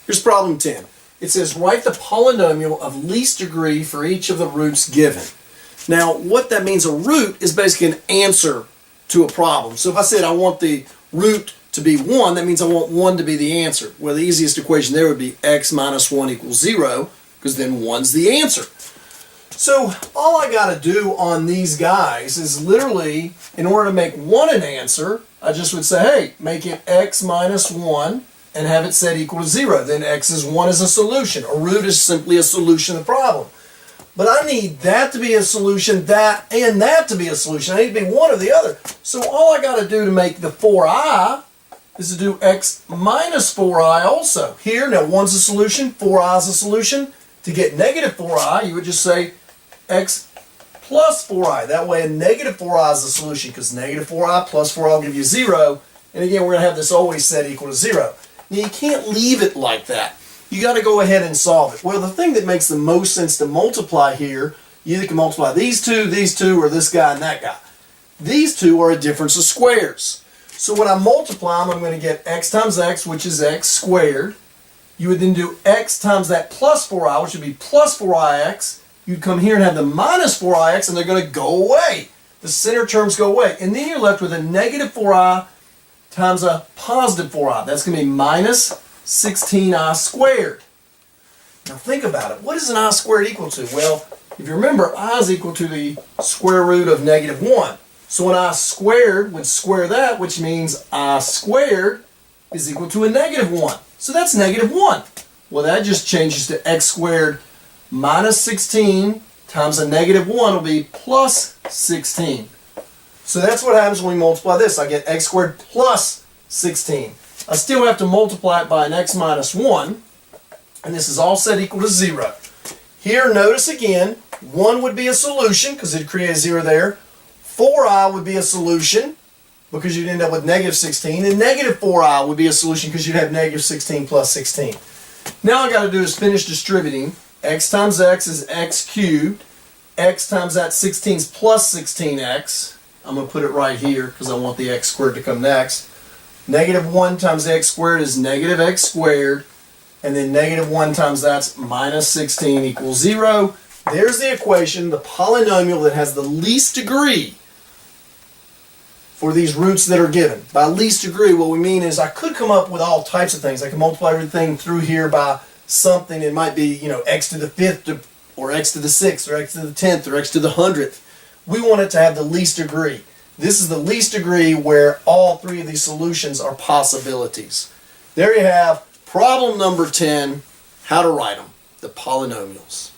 Here's problem 10. It says write the polynomial of least degree for each of the roots given. Now what that means, a root is basically an answer to a problem. So if I said I want the root to be 1, that means I want 1 to be the answer. Well, the easiest equation there would be x minus 1 equals 0, because then 1's the answer. So all I got to do on these guys is literally, in order to make 1 an answer, I just would say, hey, make it x minus 1 and have it set equal to 0. Then x is 1 is a solution. A root is simply a solution of the problem. But I need that to be a solution, that and that to be a solution. I need to be one or the other. So all I got to do to make the 4i is to do x minus 4i also. Here, now 1's a solution, 4i is a solution. To get negative 4i, you would just say x plus 4i. That way a negative 4i is the solution, because negative 4i plus 4i will give you 0. And again, we're going to have this always set equal to 0. Now you can't leave it like that. You got to go ahead and solve it. Well, the thing that makes the most sense to multiply here, you either can multiply these two, or this guy and that guy. These two are a difference of squares. So when I multiply them, I'm going to get x times x, which is x squared. You would then do x times that plus 4i, which would be plus 4ix. You'd come here and have the minus 4ix, and they're going to go away. The center terms go away. And then you're left with a negative 4i times a positive 4i. That's going to be minus 16i squared. Now think about it. What is an I squared equal to? Well, if you remember, I is equal to the square root of negative 1. So an I squared would square that, which means I squared is equal to a negative 1. So that's negative 1. Well, that just changes to x squared minus 16 times a negative 1 will be plus 16. So that's what happens when we multiply this. I get x squared plus 16. I still have to multiply it by an x minus 1, and this is all set equal to 0. Here, notice again, 1 would be a solution, because it'd create a 0 there. 4i would be a solution, because you'd end up with negative 16, and negative 4i would be a solution, because you'd have negative 16 plus 16. Now all I got to do is finish distributing. X times x is x cubed. X times that 16 is plus 16x. I'm going to put it right here, because I want the x squared to come next. Negative 1 times x squared is negative x squared, and then negative 1 times that's minus 16 equals 0. There's the equation, the polynomial that has the least degree for these roots that are given. By least degree, what we mean is I could come up with all types of things. I can multiply everything through here by something. It might be, x to the 5th, or x to the 6th, or x to the 10th, or x to the 100th. We want it to have the least degree. This is the least degree where all three of these solutions are possibilities. There you have problem number 10, how to write them, the polynomials.